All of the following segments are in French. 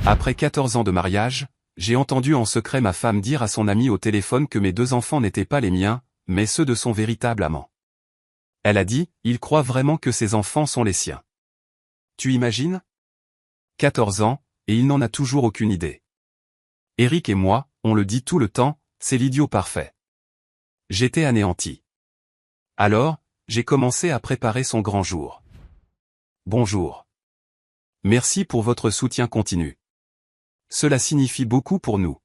Après 14 ans de mariage, j'ai entendu en secret ma femme dire à son ami au téléphone que mes 2 enfants n'étaient pas les miens, mais ceux de son véritable amant. Elle a dit, il croit vraiment que ses enfants sont les siens. Tu imagines? 14 ans, et il n'en a toujours aucune idée. Eric et moi, on le dit tout le temps, c'est l'idiot parfait. J'étais anéanti. Alors, j'ai commencé à préparer son grand jour. Bonjour. Merci pour votre soutien continu. Cela signifie beaucoup pour nous.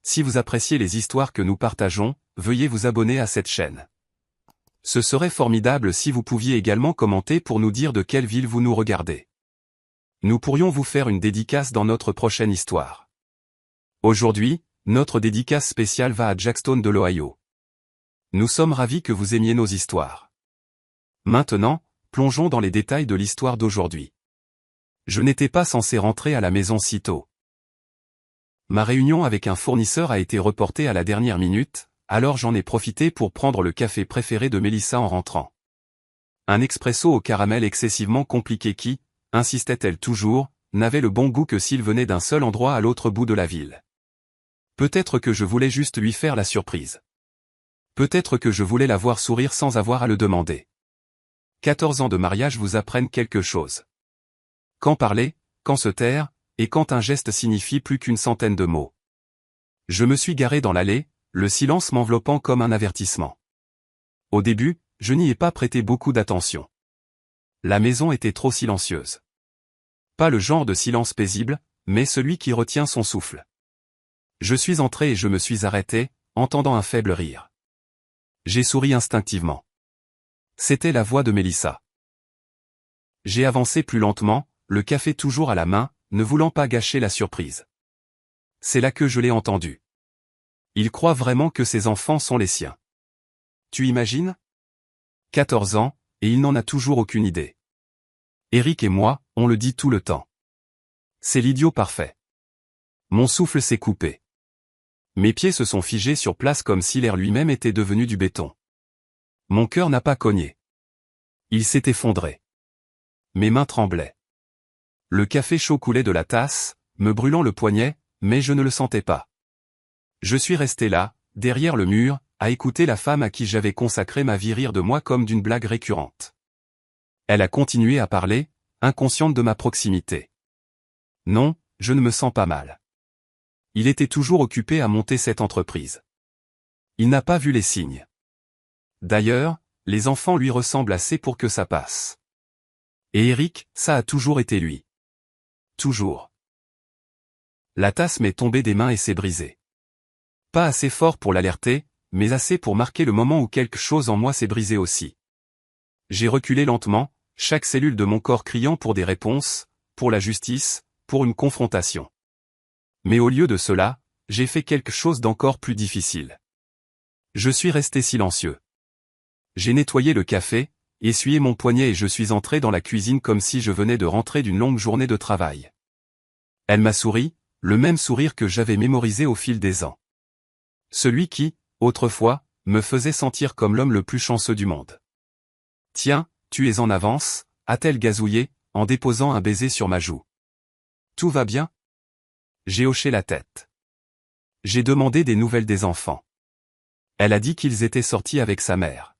Si vous appréciez les histoires que nous partageons, veuillez vous abonner à cette chaîne. Ce serait formidable si vous pouviez également commenter pour nous dire de quelle ville vous nous regardez. Nous pourrions vous faire une dédicace dans notre prochaine histoire. Aujourd'hui, notre dédicace spéciale va à Jackson de l'Ohio. Nous sommes ravis que vous aimiez nos histoires. Maintenant, plongeons dans les détails de l'histoire d'aujourd'hui. Je n'étais pas censé rentrer à la maison si tôt. Ma réunion avec un fournisseur a été reportée à la dernière minute, alors j'en ai profité pour prendre le café préféré de Mélissa en rentrant. Un expresso au caramel excessivement compliqué qui, insistait-elle toujours, n'avait le bon goût que s'il venait d'un seul endroit à l'autre bout de la ville. Peut-être que je voulais juste lui faire la surprise. Peut-être que je voulais la voir sourire sans avoir à le demander. 14 ans de mariage vous apprennent quelque chose. Quand parler, quand se taire, et quand un geste signifie plus qu'une centaine de mots. Je me suis garé dans l'allée, le silence m'enveloppant comme un avertissement. Au début, je n'y ai pas prêté beaucoup d'attention. La maison était trop silencieuse. Pas le genre de silence paisible, mais celui qui retient son souffle. Je suis entré et je me suis arrêté, entendant un faible rire. J'ai souri instinctivement. C'était la voix de Mélissa. J'ai avancé plus lentement, le café toujours à la main, ne voulant pas gâcher la surprise. C'est là que je l'ai entendu. Il croit vraiment que ses enfants sont les siens. Tu imagines? 14 ans, et il n'en a toujours aucune idée. Eric et moi, on le dit tout le temps. C'est l'idiot parfait. Mon souffle s'est coupé. Mes pieds se sont figés sur place comme si l'air lui-même était devenu du béton. Mon cœur n'a pas cogné. Il s'est effondré. Mes mains tremblaient. Le café chaud coulait de la tasse, me brûlant le poignet, mais je ne le sentais pas. Je suis resté là, derrière le mur, à écouter la femme à qui j'avais consacré ma vie rire de moi comme d'une blague récurrente. Elle a continué à parler, inconsciente de ma proximité. Non, je ne me sens pas mal. Il était toujours occupé à monter cette entreprise. Il n'a pas vu les signes. D'ailleurs, les enfants lui ressemblent assez pour que ça passe. Et Eric, ça a toujours été lui. Toujours. La tasse m'est tombée des mains et s'est brisée. Pas assez fort pour l'alerter, mais assez pour marquer le moment où quelque chose en moi s'est brisé aussi. J'ai reculé lentement, chaque cellule de mon corps criant pour des réponses, pour la justice, pour une confrontation. Mais au lieu de cela, j'ai fait quelque chose d'encore plus difficile. Je suis resté silencieux. J'ai nettoyé le café, essuyé mon poignet et je suis entré dans la cuisine comme si je venais de rentrer d'une longue journée de travail. Elle m'a souri, le même sourire que j'avais mémorisé au fil des ans. Celui qui, autrefois, me faisait sentir comme l'homme le plus chanceux du monde. Tiens, tu es en avance, a-t-elle gazouillé, en déposant un baiser sur ma joue. Tout va bien? J'ai hoché la tête. J'ai demandé des nouvelles des enfants. Elle a dit qu'ils étaient sortis avec sa mère.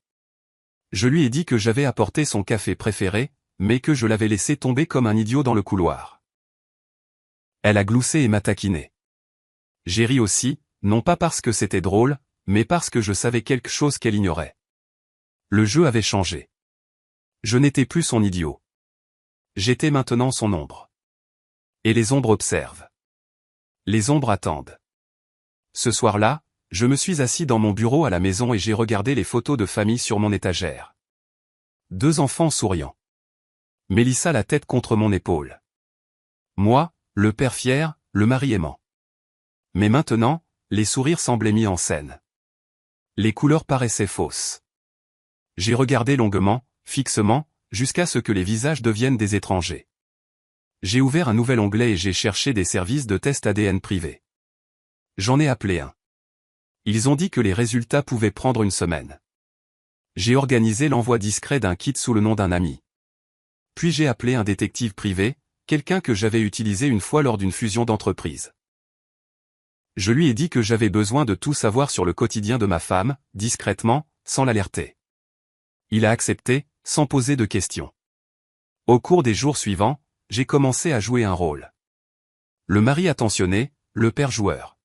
Je lui ai dit que j'avais apporté son café préféré, mais que je l'avais laissé tomber comme un idiot dans le couloir. Elle a gloussé et m'a taquiné. J'ai ri aussi, non pas parce que c'était drôle, mais parce que je savais quelque chose qu'elle ignorait. Le jeu avait changé. Je n'étais plus son idiot. J'étais maintenant son ombre. Et les ombres observent. Les ombres attendent. Ce soir-là, je me suis assis dans mon bureau à la maison et j'ai regardé les photos de famille sur mon étagère. 2 enfants souriants. Mélissa la tête contre mon épaule. Moi, le père fier, le mari aimant. Mais maintenant, les sourires semblaient mis en scène. Les couleurs paraissaient fausses. J'ai regardé longuement, fixement, jusqu'à ce que les visages deviennent des étrangers. J'ai ouvert un nouvel onglet et j'ai cherché des services de test ADN privés. J'en ai appelé un. Ils ont dit que les résultats pouvaient prendre une semaine. J'ai organisé l'envoi discret d'un kit sous le nom d'un ami. Puis j'ai appelé un détective privé, quelqu'un que j'avais utilisé une fois lors d'une fusion d'entreprise. Je lui ai dit que j'avais besoin de tout savoir sur le quotidien de ma femme, discrètement, sans l'alerter. Il a accepté, sans poser de questions. Au cours des jours suivants, j'ai commencé à jouer un rôle. Le mari attentionné, le père joueur.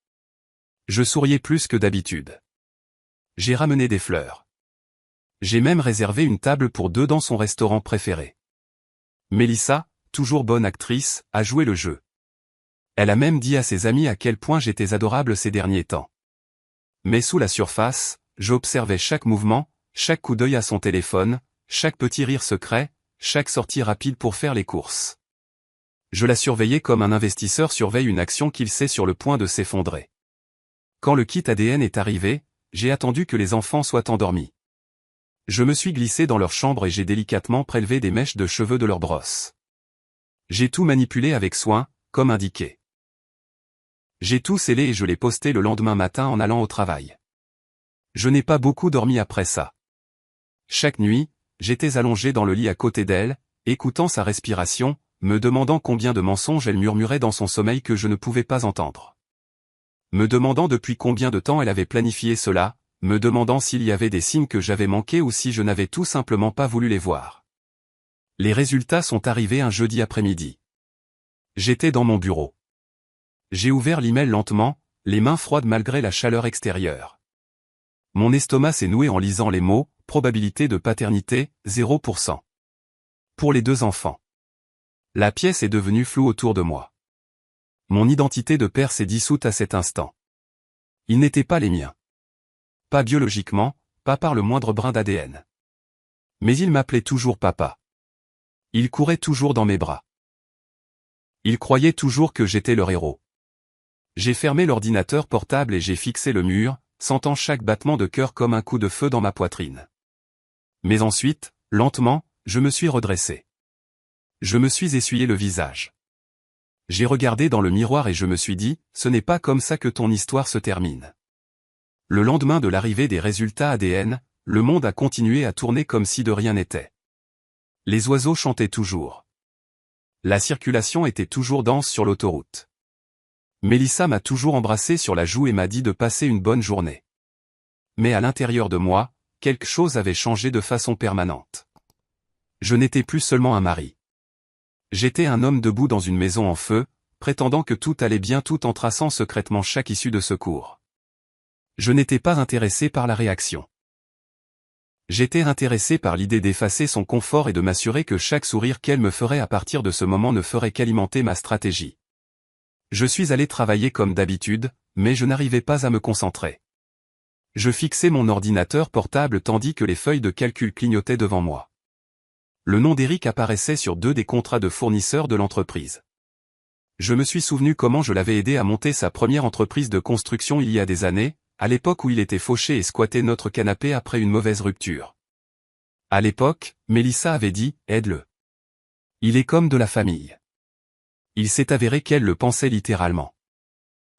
Je souriais plus que d'habitude. J'ai ramené des fleurs. J'ai même réservé une table pour deux dans son restaurant préféré. Mélissa, toujours bonne actrice, a joué le jeu. Elle a même dit à ses amis à quel point j'étais adorable ces derniers temps. Mais sous la surface, j'observais chaque mouvement, chaque coup d'œil à son téléphone, chaque petit rire secret, chaque sortie rapide pour faire les courses. Je la surveillais comme un investisseur surveille une action qu'il sait sur le point de s'effondrer. Quand le kit ADN est arrivé, j'ai attendu que les enfants soient endormis. Je me suis glissé dans leur chambre et j'ai délicatement prélevé des mèches de cheveux de leur brosse. J'ai tout manipulé avec soin, comme indiqué. J'ai tout scellé et je l'ai posté le lendemain matin en allant au travail. Je n'ai pas beaucoup dormi après ça. Chaque nuit, j'étais allongé dans le lit à côté d'elle, écoutant sa respiration, me demandant combien de mensonges elle murmurait dans son sommeil que je ne pouvais pas entendre. Me demandant depuis combien de temps elle avait planifié cela, me demandant s'il y avait des signes que j'avais manqués ou si je n'avais tout simplement pas voulu les voir. Les résultats sont arrivés un jeudi après-midi. J'étais dans mon bureau. J'ai ouvert l'email lentement, les mains froides malgré la chaleur extérieure. Mon estomac s'est noué en lisant les mots, probabilité de paternité, 0%. Pour les deux enfants. La pièce est devenue floue autour de moi. Mon identité de père s'est dissoute à cet instant. Ils n'étaient pas les miens. Pas biologiquement, pas par le moindre brin d'ADN. Mais il m'appelait toujours papa. Il courait toujours dans mes bras. Il croyait toujours que j'étais leur héros. J'ai fermé l'ordinateur portable et j'ai fixé le mur, sentant chaque battement de cœur comme un coup de feu dans ma poitrine. Mais ensuite, lentement, je me suis redressé. Je me suis essuyé le visage. J'ai regardé dans le miroir et je me suis dit, ce n'est pas comme ça que ton histoire se termine. Le lendemain de l'arrivée des résultats ADN, le monde a continué à tourner comme si de rien n'était. Les oiseaux chantaient toujours. La circulation était toujours dense sur l'autoroute. Mélissa m'a toujours embrassé sur la joue et m'a dit de passer une bonne journée. Mais à l'intérieur de moi, quelque chose avait changé de façon permanente. Je n'étais plus seulement un mari. J'étais un homme debout dans une maison en feu, prétendant que tout allait bien tout en traçant secrètement chaque issue de secours. Je n'étais pas intéressé par la réaction. J'étais intéressé par l'idée d'effacer son confort et de m'assurer que chaque sourire qu'elle me ferait à partir de ce moment ne ferait qu'alimenter ma stratégie. Je suis allé travailler comme d'habitude, mais je n'arrivais pas à me concentrer. Je fixais mon ordinateur portable tandis que les feuilles de calcul clignotaient devant moi. Le nom d'Éric apparaissait sur deux des contrats de fournisseurs de l'entreprise. Je me suis souvenu comment je l'avais aidé à monter sa première entreprise de construction il y a des années, à l'époque où il était fauché et squattait notre canapé après une mauvaise rupture. À l'époque, Mélissa avait dit « aide-le. Il est comme de la famille ». Il s'est avéré qu'elle le pensait littéralement.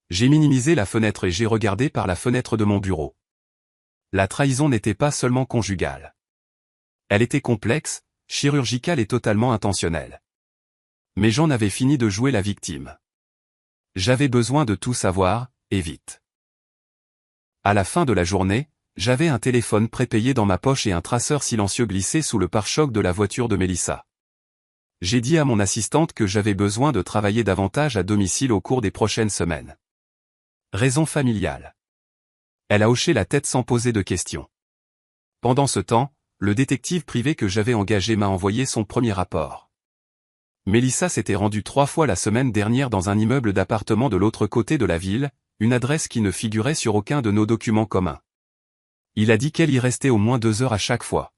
J'ai minimisé la fenêtre et j'ai regardé par la fenêtre de mon bureau. La trahison n'était pas seulement conjugale. Elle était complexe, chirurgicale et totalement intentionnelle. Mais j'en avais fini de jouer la victime. J'avais besoin de tout savoir, et vite. À la fin de la journée, j'avais un téléphone prépayé dans ma poche et un traceur silencieux glissé sous le pare-choc de la voiture de Mélissa. J'ai dit à mon assistante que j'avais besoin de travailler davantage à domicile au cours des prochaines semaines. Raison familiale. Elle a hoché la tête sans poser de questions. Pendant ce temps, le détective privé que j'avais engagé m'a envoyé son premier rapport. Mélissa s'était rendue 3 fois la semaine dernière dans un immeuble d'appartements de l'autre côté de la ville, une adresse qui ne figurait sur aucun de nos documents communs. Il a dit qu'elle y restait au moins 2 heures à chaque fois.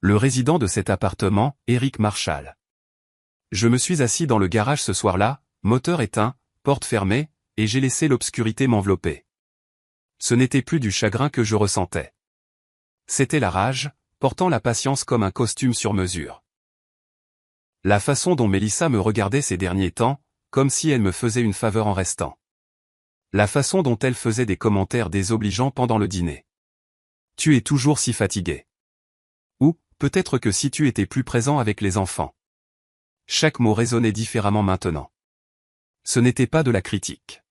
Le résident de cet appartement, Éric Marchal. Je me suis assis dans le garage ce soir-là, moteur éteint, porte fermée, et j'ai laissé l'obscurité m'envelopper. Ce n'était plus du chagrin que je ressentais. C'était la rage, portant la patience comme un costume sur mesure. La façon dont Mélissa me regardait ces derniers temps, comme si elle me faisait une faveur en restant. La façon dont elle faisait des commentaires désobligeants pendant le dîner. Tu es toujours si fatigué. Ou, peut-être que si tu étais plus présent avec les enfants. Chaque mot résonnait différemment maintenant. Ce n'était pas de la critique.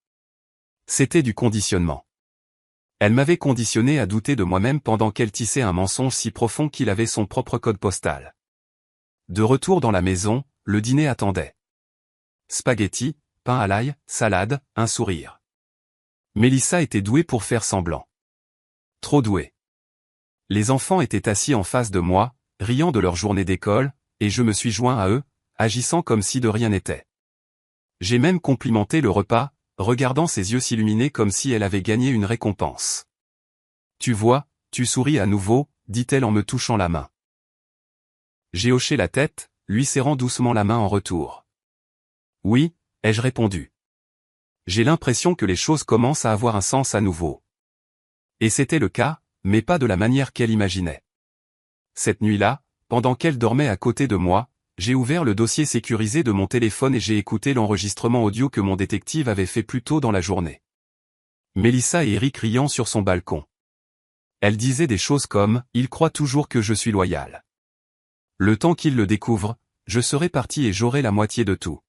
C'était du conditionnement. Elle m'avait conditionné à douter de moi-même pendant qu'elle tissait un mensonge si profond qu'il avait son propre code postal. De retour dans la maison, le dîner attendait. Spaghettis, pain à l'ail, salade, un sourire. Mélissa était douée pour faire semblant. Trop douée. Les enfants étaient assis en face de moi, riant de leur journée d'école, et je me suis joint à eux, agissant comme si de rien n'était. J'ai même complimenté le repas, regardant ses yeux s'illuminer comme si elle avait gagné une récompense. Tu vois, tu souris à nouveau, dit-elle en me touchant la main. J'ai hoché la tête, lui serrant doucement la main en retour. Oui, ai-je répondu. J'ai l'impression que les choses commencent à avoir un sens à nouveau. Et c'était le cas, mais pas de la manière qu'elle imaginait. Cette nuit-là, pendant qu'elle dormait à côté de moi, j'ai ouvert le dossier sécurisé de mon téléphone et j'ai écouté l'enregistrement audio que mon détective avait fait plus tôt dans la journée. Mélissa et Eric riant sur son balcon. Elle disait des choses comme « Il croit toujours que je suis loyal. Le temps qu'il le découvre, je serai parti et j'aurai la moitié de tout. »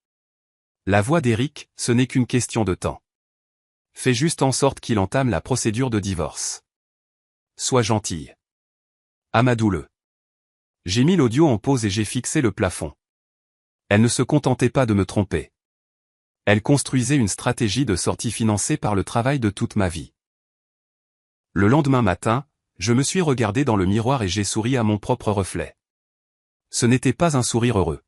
La voix d'Eric, ce n'est qu'une question de temps. Fais juste en sorte qu'il entame la procédure de divorce. Sois gentille. Amadoule. J'ai mis l'audio en pause et j'ai fixé le plafond. Elle ne se contentait pas de me tromper. Elle construisait une stratégie de sortie financée par le travail de toute ma vie. Le lendemain matin, je me suis regardé dans le miroir et j'ai souri à mon propre reflet. Ce n'était pas un sourire heureux.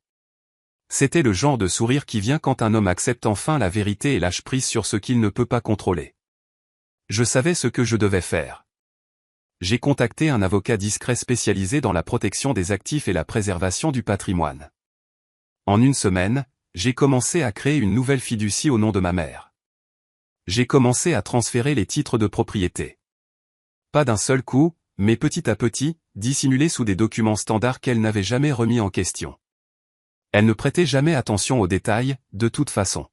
C'était le genre de sourire qui vient quand un homme accepte enfin la vérité et lâche prise sur ce qu'il ne peut pas contrôler. Je savais ce que je devais faire. J'ai contacté un avocat discret spécialisé dans la protection des actifs et la préservation du patrimoine. En une semaine, j'ai commencé à créer une nouvelle fiducie au nom de ma mère. J'ai commencé à transférer les titres de propriété. Pas d'un seul coup, mais petit à petit, dissimulés sous des documents standards qu'elle n'avait jamais remis en question. Elle ne prêtait jamais attention aux détails, de toute façon.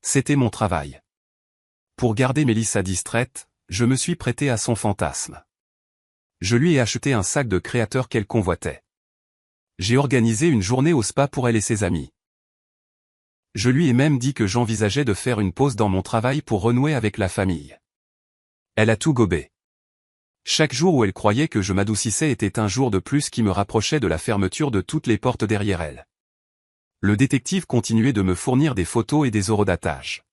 C'était mon travail. Pour garder Mélissa distraite, je me suis prêté à son fantasme. Je lui ai acheté un sac de créateur qu'elle convoitait. J'ai organisé une journée au spa pour elle et ses amis. Je lui ai même dit que j'envisageais de faire une pause dans mon travail pour renouer avec la famille. Elle a tout gobé. Chaque jour où elle croyait que je m'adoucissais était un jour de plus qui me rapprochait de la fermeture de toutes les portes derrière elle. Le détective continuait de me fournir des photos et des eurodatages.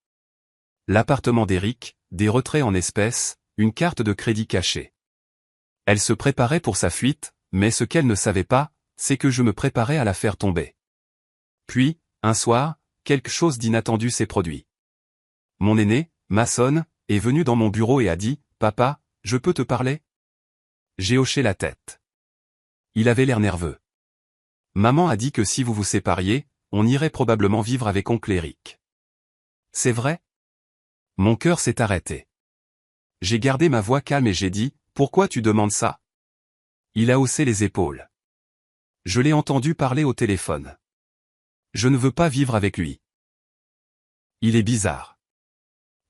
L'appartement d'Eric, des retraits en espèces, une carte de crédit cachée. Elle se préparait pour sa fuite, mais ce qu'elle ne savait pas, c'est que je me préparais à la faire tomber. Puis, un soir, quelque chose d'inattendu s'est produit. Mon aîné, Mason, est venu dans mon bureau et a dit « Papa, je peux te parler ?» J'ai hoché la tête. Il avait l'air nerveux. Maman a dit que si vous vous sépariez, on irait probablement vivre avec oncle Eric. C'est vrai? Mon cœur s'est arrêté. J'ai gardé ma voix calme et j'ai dit « Pourquoi tu demandes ça ?» Il a haussé les épaules. Je l'ai entendu parler au téléphone. Je ne veux pas vivre avec lui. Il est bizarre.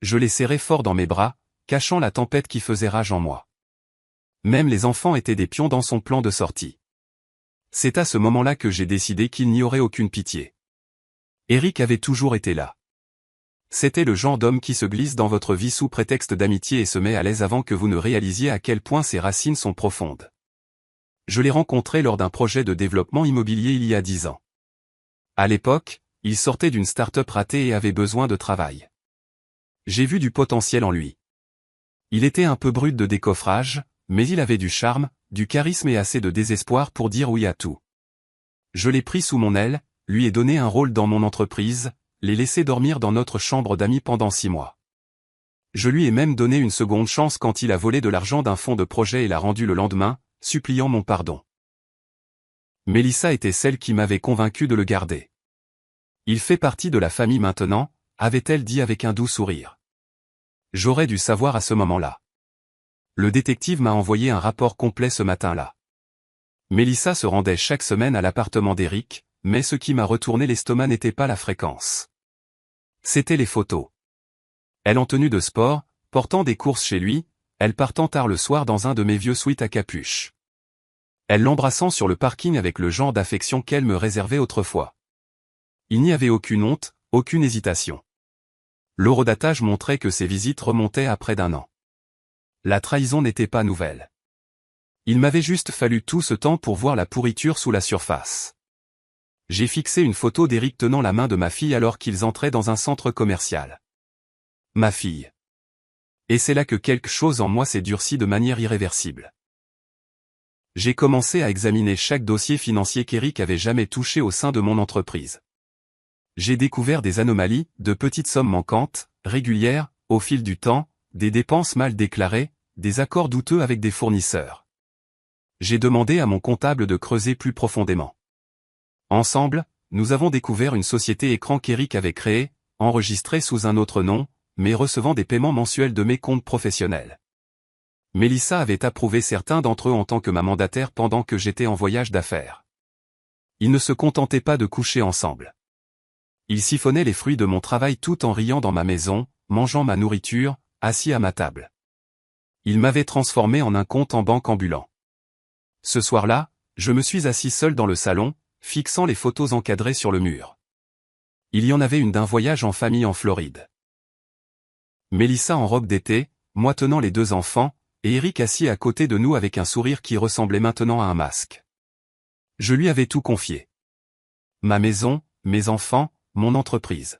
Je l'ai serré fort dans mes bras, cachant la tempête qui faisait rage en moi. Même les enfants étaient des pions dans son plan de sortie. C'est à ce moment-là que j'ai décidé qu'il n'y aurait aucune pitié. Eric avait toujours été là. C'était le genre d'homme qui se glisse dans votre vie sous prétexte d'amitié et se met à l'aise avant que vous ne réalisiez à quel point ses racines sont profondes. Je l'ai rencontré lors d'un projet de développement immobilier il y a 10 ans. À l'époque, il sortait d'une start-up ratée et avait besoin de travail. J'ai vu du potentiel en lui. Il était un peu brut de décoffrage, mais il avait du charme, du charisme et assez de désespoir pour dire oui à tout. Je l'ai pris sous mon aile, lui ai donné un rôle dans mon entreprise, l'ai laissé dormir dans notre chambre d'amis pendant 6 mois. Je lui ai même donné une seconde chance quand il a volé de l'argent d'un fonds de projet et l'a rendu le lendemain, suppliant mon pardon. Mélissa était celle qui m'avait convaincu de le garder. Il fait partie de la famille maintenant, avait-elle dit avec un doux sourire. J'aurais dû savoir à ce moment-là. Le détective m'a envoyé un rapport complet ce matin-là. Mélissa se rendait chaque semaine à l'appartement d'Eric, mais ce qui m'a retourné l'estomac n'était pas la fréquence. C'étaient les photos. Elle en tenue de sport, portant des courses chez lui, elle partant tard le soir dans un de mes vieux sweats à capuche. Elle l'embrassant sur le parking avec le genre d'affection qu'elle me réservait autrefois. Il n'y avait aucune honte, aucune hésitation. L'horodatage montrait que ces visites remontaient à près d'1 an. La trahison n'était pas nouvelle. Il m'avait juste fallu tout ce temps pour voir la pourriture sous la surface. J'ai fixé une photo d'Éric tenant la main de ma fille alors qu'ils entraient dans un centre commercial. Ma fille. Et c'est là que quelque chose en moi s'est durci de manière irréversible. J'ai commencé à examiner chaque dossier financier qu'Éric avait jamais touché au sein de mon entreprise. J'ai découvert des anomalies, de petites sommes manquantes, régulières, au fil du temps, des dépenses mal déclarées, des accords douteux avec des fournisseurs. J'ai demandé à mon comptable de creuser plus profondément. Ensemble, nous avons découvert une société écran qu'Éric avait créée, enregistrée sous un autre nom, mais recevant des paiements mensuels de mes comptes professionnels. Mélissa avait approuvé certains d'entre eux en tant que ma mandataire pendant que j'étais en voyage d'affaires. Ils ne se contentaient pas de coucher ensemble. Ils siphonnaient les fruits de mon travail tout en riant dans ma maison, mangeant ma nourriture, assis à ma table. Ils m'avaient transformé en un compte en banque ambulant. Ce soir-là, je me suis assis seul dans le salon, fixant les photos encadrées sur le mur. Il y en avait une d'un voyage en famille en Floride. Mélissa en robe d'été, moi tenant les 2 enfants, et Éric assis à côté de nous avec un sourire qui ressemblait maintenant à un masque. Je lui avais tout confié. Ma maison, mes enfants, mon entreprise.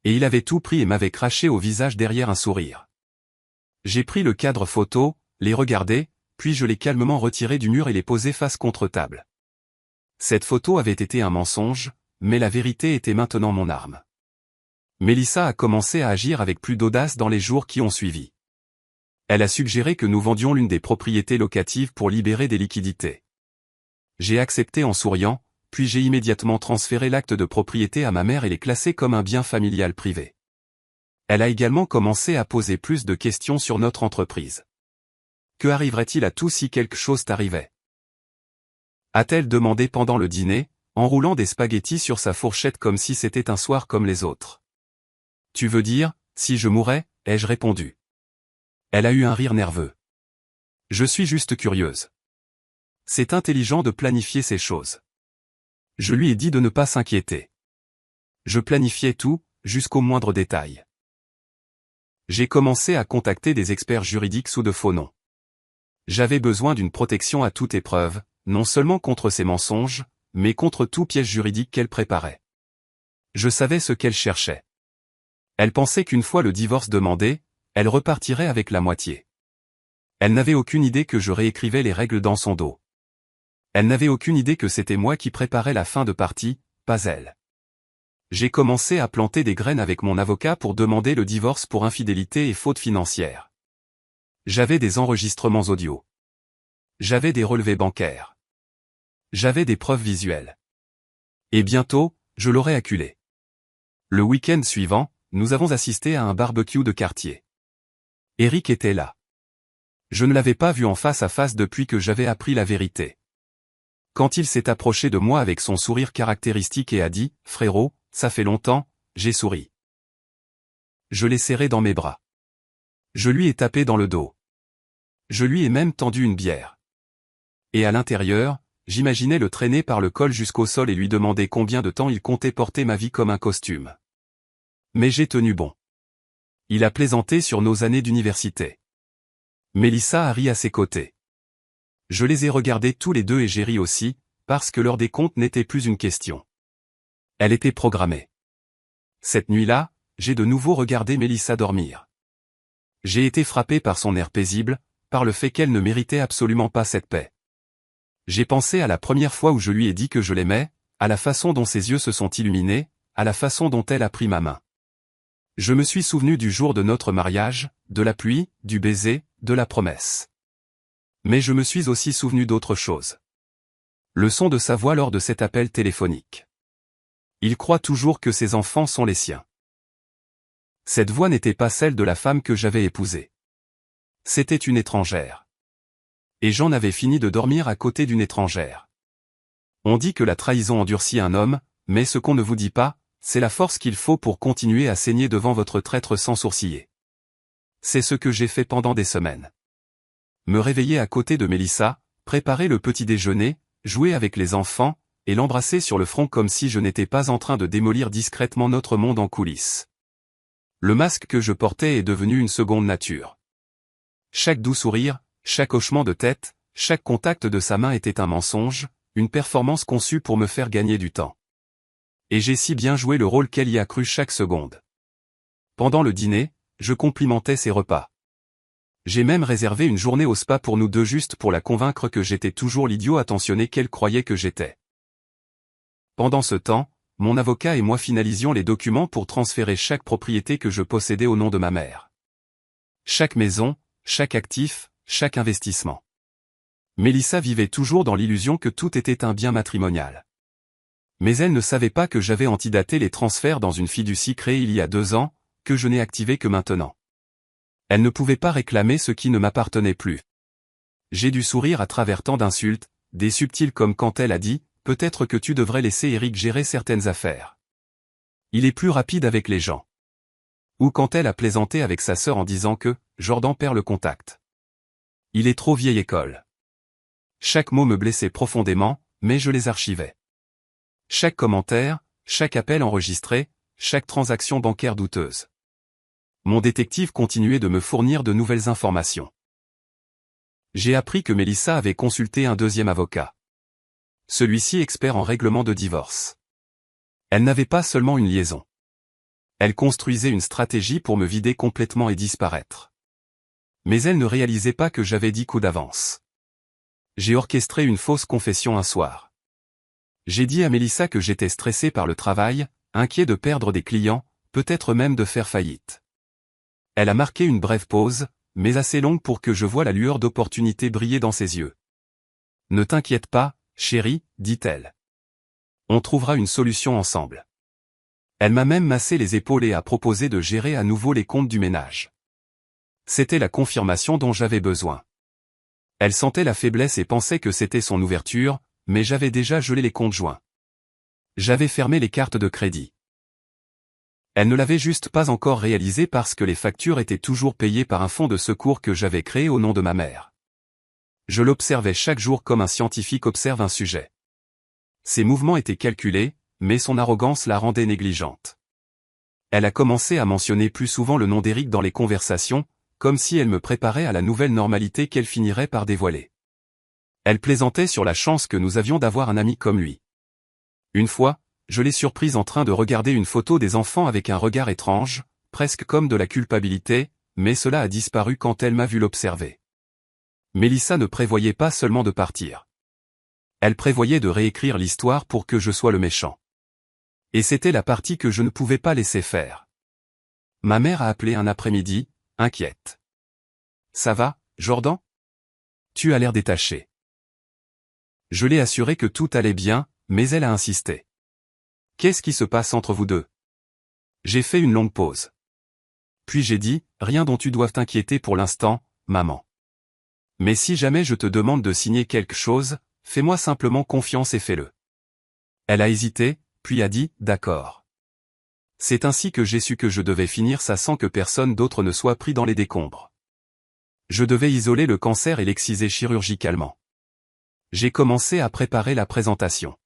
Et il avait tout pris et m'avait craché au visage derrière un sourire. J'ai pris le cadre photo, les regardé, puis je l'ai calmement retiré du mur et les posé face contre table. Cette photo avait été un mensonge, mais la vérité était maintenant mon arme. Mélissa a commencé à agir avec plus d'audace dans les jours qui ont suivi. Elle a suggéré que nous vendions l'une des propriétés locatives pour libérer des liquidités. J'ai accepté en souriant, puis j'ai immédiatement transféré l'acte de propriété à ma mère et les classé comme un bien familial privé. Elle a également commencé à poser plus de questions sur notre entreprise. Que arriverait-il à tout si quelque chose t'arrivait? A-t-elle demandé pendant le dîner, en roulant des spaghettis sur sa fourchette comme si c'était un soir comme les autres. Tu veux dire, si je mourais, ai-je répondu. Elle a eu un rire nerveux. Je suis juste curieuse. C'est intelligent de planifier ces choses. Je lui ai dit de ne pas s'inquiéter. Je planifiais tout, jusqu'au moindre détail. J'ai commencé à contacter des experts juridiques sous de faux noms. J'avais besoin d'une protection à toute épreuve, non seulement contre ces mensonges, mais contre tout piège juridique qu'elle préparait. Je savais ce qu'elle cherchait. Elle pensait qu'une fois le divorce demandé, elle repartirait avec la moitié. Elle n'avait aucune idée que je réécrivais les règles dans son dos. Elle n'avait aucune idée que c'était moi qui préparais la fin de partie, pas elle. J'ai commencé à planter des graines avec mon avocat pour demander le divorce pour infidélité et faute financière. J'avais des enregistrements audio. J'avais des relevés bancaires. J'avais des preuves visuelles. Et bientôt, je l'aurais acculé. Le week-end suivant, nous avons assisté à un barbecue de quartier. Éric était là. Je ne l'avais pas vu en face à face depuis que j'avais appris la vérité. Quand il s'est approché de moi avec son sourire caractéristique et a dit « Frérot, ça fait longtemps », j'ai souri. Je l'ai serré dans mes bras. Je lui ai tapé dans le dos. Je lui ai même tendu une bière. Et à l'intérieur, j'imaginais le traîner par le col jusqu'au sol et lui demander combien de temps il comptait porter ma vie comme un costume. Mais j'ai tenu bon. Il a plaisanté sur nos années d'université. Mélissa a ri à ses côtés. Je les ai regardés tous les deux et j'ai ri aussi, parce que l'heure des comptes n'était plus une question. Elle était programmée. Cette nuit-là, j'ai de nouveau regardé Mélissa dormir. J'ai été frappé par son air paisible, par le fait qu'elle ne méritait absolument pas cette paix. J'ai pensé à la première fois où je lui ai dit que je l'aimais, à la façon dont ses yeux se sont illuminés, à la façon dont elle a pris ma main. Je me suis souvenu du jour de notre mariage, de la pluie, du baiser, de la promesse. Mais je me suis aussi souvenu d'autre chose. Le son de sa voix lors de cet appel téléphonique. Il croit toujours que ses enfants sont les siens. Cette voix n'était pas celle de la femme que j'avais épousée. C'était une étrangère. Et j'en avais fini de dormir à côté d'une étrangère. On dit que la trahison endurcit un homme, mais ce qu'on ne vous dit pas, c'est la force qu'il faut pour continuer à saigner devant votre traître sans sourciller. C'est ce que j'ai fait pendant des semaines. Me réveiller à côté de Mélissa, préparer le petit déjeuner, jouer avec les enfants, et l'embrasser sur le front comme si je n'étais pas en train de démolir discrètement notre monde en coulisses. Le masque que je portais est devenu une seconde nature. Chaque doux sourire, chaque hochement de tête, chaque contact de sa main était un mensonge, une performance conçue pour me faire gagner du temps. Et j'ai si bien joué le rôle qu'elle y a cru chaque seconde. Pendant le dîner, je complimentais ses repas. J'ai même réservé une journée au spa pour nous deux juste pour la convaincre que j'étais toujours l'idiot attentionné qu'elle croyait que j'étais. Pendant ce temps, mon avocat et moi finalisions les documents pour transférer chaque propriété que je possédais au nom de ma mère. Chaque maison, chaque actif, chaque investissement. Mélissa vivait toujours dans l'illusion que tout était un bien matrimonial. Mais elle ne savait pas que j'avais antidaté les transferts dans une fiducie créée il y a 2 ans, que je n'ai activée que maintenant. Elle ne pouvait pas réclamer ce qui ne m'appartenait plus. J'ai dû sourire à travers tant d'insultes, des subtiles comme quand elle a dit « Peut-être que tu devrais laisser Eric gérer certaines affaires. Il est plus rapide avec les gens. » Ou quand elle a plaisanté avec sa sœur en disant que « Jordan perd le contact. Il est trop vieille école. » Chaque mot me blessait profondément, mais je les archivais. Chaque commentaire, chaque appel enregistré, chaque transaction bancaire douteuse. Mon détective continuait de me fournir de nouvelles informations. J'ai appris que Mélissa avait consulté un deuxième avocat. Celui-ci expert en règlement de divorce. Elle n'avait pas seulement une liaison. Elle construisait une stratégie pour me vider complètement et disparaître. Mais elle ne réalisait pas que j'avais 10 coups d'avance. J'ai orchestré une fausse confession un soir. J'ai dit à Mélissa que j'étais stressé par le travail, inquiet de perdre des clients, peut-être même de faire faillite. Elle a marqué une brève pause, mais assez longue pour que je voie la lueur d'opportunité briller dans ses yeux. « Ne t'inquiète pas, chérie, dit-elle. On trouvera une solution ensemble. » Elle m'a même massé les épaules et a proposé de gérer à nouveau les comptes du ménage. C'était la confirmation dont j'avais besoin. Elle sentait la faiblesse et pensait que c'était son ouverture, mais j'avais déjà gelé les comptes joints. J'avais fermé les cartes de crédit. Elle ne l'avait juste pas encore réalisé parce que les factures étaient toujours payées par un fonds de secours que j'avais créé au nom de ma mère. Je l'observais chaque jour comme un scientifique observe un sujet. Ses mouvements étaient calculés, mais son arrogance la rendait négligente. Elle a commencé à mentionner plus souvent le nom d'Eric dans les conversations, comme si elle me préparait à la nouvelle normalité qu'elle finirait par dévoiler. Elle plaisantait sur la chance que nous avions d'avoir un ami comme lui. Une fois, je l'ai surprise en train de regarder une photo des enfants avec un regard étrange, presque comme de la culpabilité, mais cela a disparu quand elle m'a vu l'observer. Mélissa ne prévoyait pas seulement de partir. Elle prévoyait de réécrire l'histoire pour que je sois le méchant. Et c'était la partie que je ne pouvais pas laisser faire. Ma mère a appelé un après-midi, inquiète. « Ça va, Jordan ? Tu as l'air détaché. » Je l'ai assuré que tout allait bien, mais elle a insisté. « Qu'est-ce qui se passe entre vous deux ?» J'ai fait une longue pause. Puis j'ai dit, « Rien dont tu doives t'inquiéter pour l'instant, maman. Mais si jamais je te demande de signer quelque chose, fais-moi simplement confiance et fais-le. » Elle a hésité, puis a dit, « D'accord. » C'est ainsi que j'ai su que je devais finir ça sans que personne d'autre ne soit pris dans les décombres. Je devais isoler le cancer et l'exciser chirurgicalement. J'ai commencé à préparer la présentation.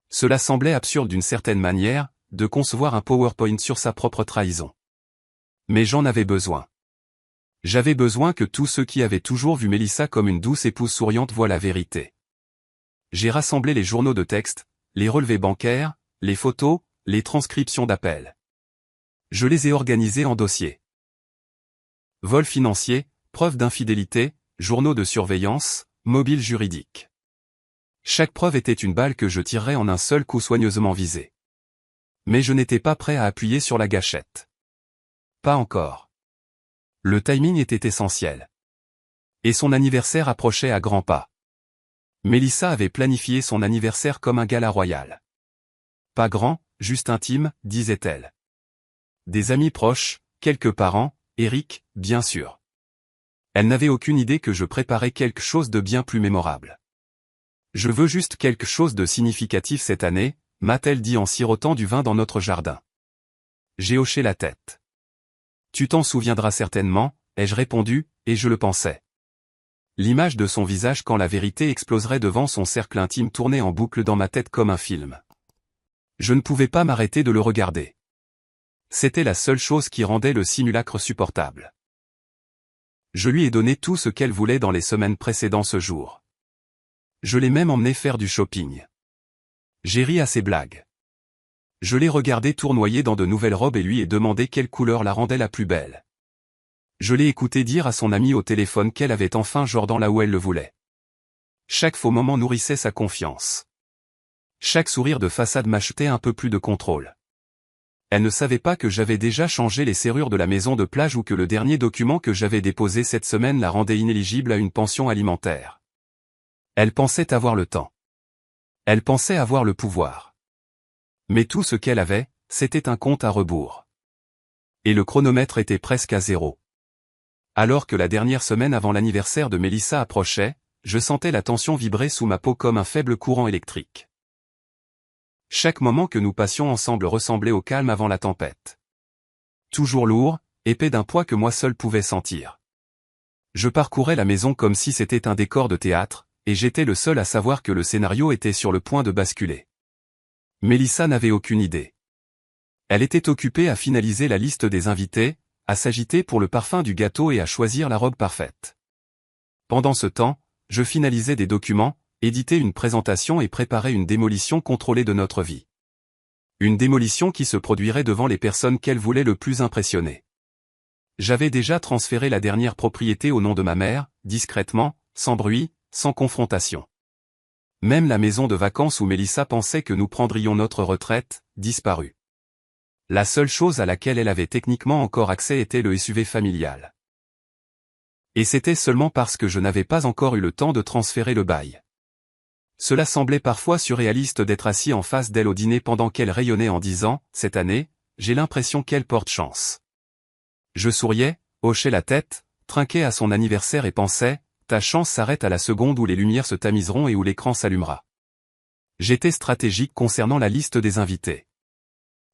Cela semblait absurde d'une certaine manière, de concevoir un PowerPoint sur sa propre trahison. Mais j'en avais besoin. J'avais besoin que tous ceux qui avaient toujours vu Mélissa comme une douce épouse souriante voient la vérité. J'ai rassemblé les journaux de texte, les relevés bancaires, les photos, les transcriptions d'appels. Je les ai organisés en dossiers. Vol financier, preuve d'infidélité, journaux de surveillance, mobile juridique. Chaque preuve était une balle que je tirerais en un seul coup soigneusement visée. Mais je n'étais pas prêt à appuyer sur la gâchette. Pas encore. Le timing était essentiel. Et son anniversaire approchait à grands pas. Mélissa avait planifié son anniversaire comme un gala royal. Pas grand, juste intime, disait-elle. Des amis proches, quelques parents, Eric, bien sûr. Elle n'avait aucune idée que je préparais quelque chose de bien plus mémorable. Je veux juste quelque chose de significatif cette année, m'a-t-elle dit en sirotant du vin dans notre jardin. J'ai hoché la tête. Tu t'en souviendras certainement, ai-je répondu, et je le pensais. L'image de son visage quand la vérité exploserait devant son cercle intime tournait en boucle dans ma tête comme un film. Je ne pouvais pas m'arrêter de le regarder. C'était la seule chose qui rendait le simulacre supportable. Je lui ai donné tout ce qu'elle voulait dans les semaines précédant ce jour. Je l'ai même emmené faire du shopping. J'ai ri à ses blagues. Je l'ai regardé tournoyer dans de nouvelles robes et lui ai demandé quelle couleur la rendait la plus belle. Je l'ai écouté dire à son amie au téléphone qu'elle avait enfin Jordan là où elle le voulait. Chaque faux moment nourrissait sa confiance. Chaque sourire de façade m'achetait un peu plus de contrôle. Elle ne savait pas que j'avais déjà changé les serrures de la maison de plage ou que le dernier document que j'avais déposé cette semaine la rendait inéligible à une pension alimentaire. Elle pensait avoir le temps. Elle pensait avoir le pouvoir. Mais tout ce qu'elle avait, c'était un compte à rebours. Et le chronomètre était presque à zéro. Alors que la dernière semaine avant l'anniversaire de Mélissa approchait, je sentais la tension vibrer sous ma peau comme un faible courant électrique. Chaque moment que nous passions ensemble ressemblait au calme avant la tempête. Toujours lourd, épais d'un poids que moi seul pouvais sentir. Je parcourais la maison comme si c'était un décor de théâtre, et j'étais le seul à savoir que le scénario était sur le point de basculer. Mélissa n'avait aucune idée. Elle était occupée à finaliser la liste des invités, à s'agiter pour le parfum du gâteau et à choisir la robe parfaite. Pendant ce temps, je finalisais des documents, éditais une présentation et préparais une démolition contrôlée de notre vie. Une démolition qui se produirait devant les personnes qu'elle voulait le plus impressionner. J'avais déjà transféré la dernière propriété au nom de ma mère, discrètement, sans bruit, sans confrontation. Même la maison de vacances où Mélissa pensait que nous prendrions notre retraite, disparut. La seule chose à laquelle elle avait techniquement encore accès était le SUV familial. Et c'était seulement parce que je n'avais pas encore eu le temps de transférer le bail. Cela semblait parfois surréaliste d'être assis en face d'elle au dîner pendant qu'elle rayonnait en disant « Cette année, j'ai l'impression qu'elle porte chance ». Je souriais, hochais la tête, trinquais à son anniversaire et pensais « Ta chance s'arrête à la seconde où les lumières se tamiseront et où l'écran s'allumera ». J'étais stratégique concernant la liste des invités.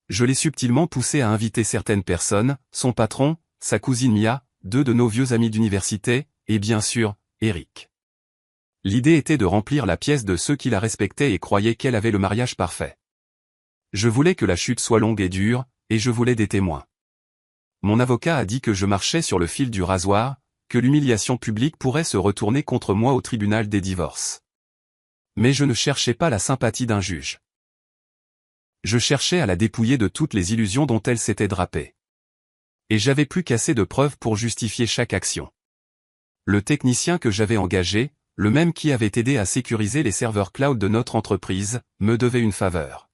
Je l'ai subtilement poussé à inviter certaines personnes, son patron, sa cousine Mia, 2 de nos vieux amis d'université, et bien sûr, Eric. L'idée était de remplir la pièce de ceux qui la respectaient et croyaient qu'elle avait le mariage parfait. Je voulais que la chute soit longue et dure, et je voulais des témoins. Mon avocat a dit que je marchais sur le fil du rasoir, que l'humiliation publique pourrait se retourner contre moi au tribunal des divorces. Mais je ne cherchais pas la sympathie d'un juge. Je cherchais à la dépouiller de toutes les illusions dont elle s'était drapée. Et j'avais plus qu'assez de preuves pour justifier chaque action. Le technicien que j'avais engagé, le même qui avait aidé à sécuriser les serveurs cloud de notre entreprise, me devait une faveur.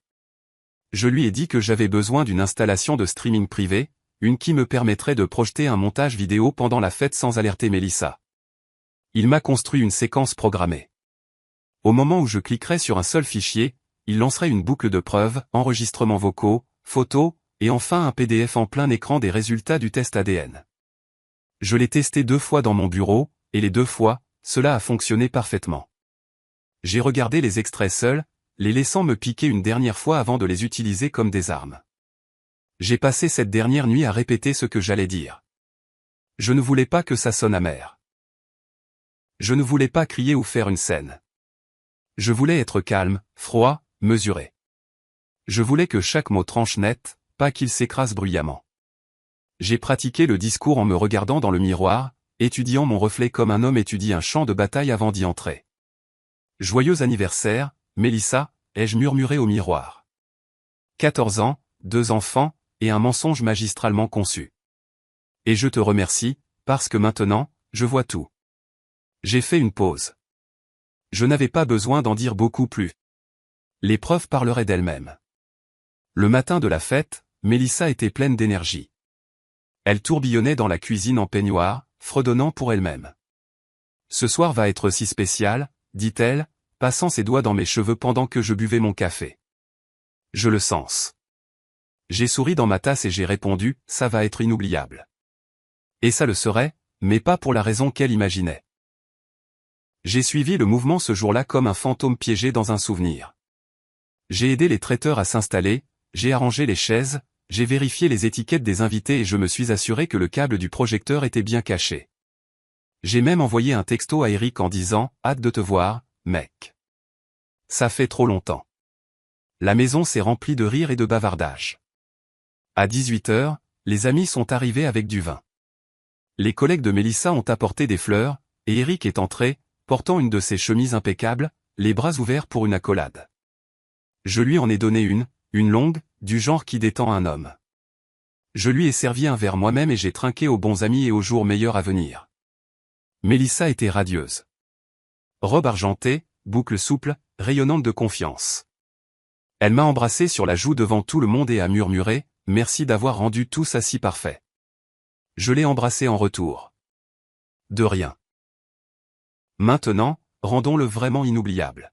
Je lui ai dit que j'avais besoin d'une installation de streaming privé, une qui me permettrait de projeter un montage vidéo pendant la fête sans alerter Mélissa. Il m'a construit une séquence programmée. Au moment où je cliquerais sur un seul fichier, il lancerait une boucle de preuves, enregistrements vocaux, photos, et enfin un PDF en plein écran des résultats du test ADN. Je l'ai testé 2 fois dans mon bureau, et les 2 fois, cela a fonctionné parfaitement. J'ai regardé les extraits seuls, les laissant me piquer une dernière fois avant de les utiliser comme des armes. J'ai passé cette dernière nuit à répéter ce que j'allais dire. Je ne voulais pas que ça sonne amer. Je ne voulais pas crier ou faire une scène. Je voulais être calme, froid, mesuré. Je voulais que chaque mot tranche net, pas qu'il s'écrase bruyamment. J'ai pratiqué le discours en me regardant dans le miroir, étudiant mon reflet comme un homme étudie un champ de bataille avant d'y entrer. Joyeux anniversaire, Mélissa, ai-je murmuré au miroir. 14 ans, 2 enfants, et un mensonge magistralement conçu. Et je te remercie, parce que maintenant, je vois tout. J'ai fait une pause. Je n'avais pas besoin d'en dire beaucoup plus. Les preuves parleraient d'elles-mêmes. Le matin de la fête, Mélissa était pleine d'énergie. Elle tourbillonnait dans la cuisine en peignoir, fredonnant pour elle-même. Ce soir va être si spécial, dit-elle, passant ses doigts dans mes cheveux pendant que je buvais mon café. Je le sens. J'ai souri dans ma tasse et j'ai répondu, ça va être inoubliable. Et ça le serait, mais pas pour la raison qu'elle imaginait. J'ai suivi le mouvement ce jour-là comme un fantôme piégé dans un souvenir. J'ai aidé les traiteurs à s'installer, j'ai arrangé les chaises, j'ai vérifié les étiquettes des invités et je me suis assuré que le câble du projecteur était bien caché. J'ai même envoyé un texto à Eric en disant « Hâte de te voir, mec. Ça fait trop longtemps. » La maison s'est remplie de rires et de bavardages. À 18h, les amis sont arrivés avec du vin. Les collègues de Mélissa ont apporté des fleurs, et Eric est entré, portant une de ses chemises impeccables, les bras ouverts pour une accolade. Je lui en ai donné une longue, du genre qui détend un homme. Je lui ai servi un verre moi-même et j'ai trinqué aux bons amis et aux jours meilleurs à venir. Mélissa était radieuse. Robe argentée, boucle souple, rayonnante de confiance. Elle m'a embrassé sur la joue devant tout le monde et a murmuré « Merci d'avoir rendu tout ça si parfait. » Je l'ai embrassé en retour. De rien. Maintenant, rendons-le vraiment inoubliable.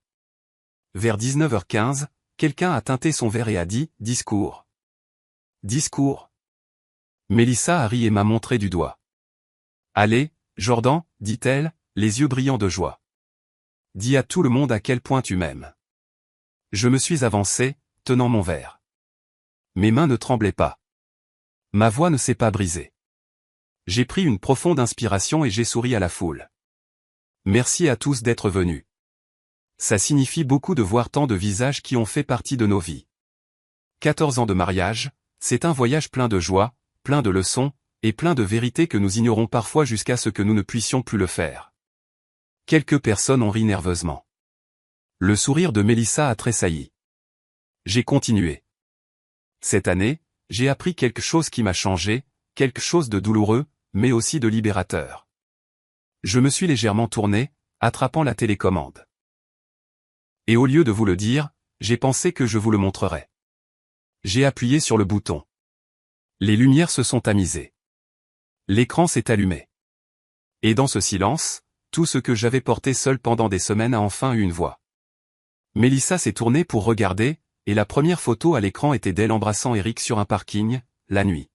Vers 19h15, quelqu'un a teinté son verre et a dit « Discours. » Discours. Mélissa a ri et m'a montré du doigt. « Allez, Jordan, dit-elle, les yeux brillants de joie. Dis à tout le monde à quel point tu m'aimes. » Je me suis avancé, tenant mon verre. Mes mains ne tremblaient pas. Ma voix ne s'est pas brisée. J'ai pris une profonde inspiration et j'ai souri à la foule. Merci à tous d'être venus. Ça signifie beaucoup de voir tant de visages qui ont fait partie de nos vies. 14 ans de mariage, c'est un voyage plein de joie, plein de leçons, et plein de vérités que nous ignorons parfois jusqu'à ce que nous ne puissions plus le faire. Quelques personnes ont ri nerveusement. Le sourire de Mélissa a tressailli. J'ai continué. Cette année, j'ai appris quelque chose qui m'a changé, quelque chose de douloureux, mais aussi de libérateur. Je me suis légèrement tourné, attrapant la télécommande. Et au lieu de vous le dire, j'ai pensé que je vous le montrerais. J'ai appuyé sur le bouton. Les lumières se sont tamisées. L'écran s'est allumé. Et dans ce silence, tout ce que j'avais porté seul pendant des semaines a enfin eu une voix. Mélissa s'est tournée pour regarder, et la première photo à l'écran était d'elle embrassant Eric sur un parking, la nuit.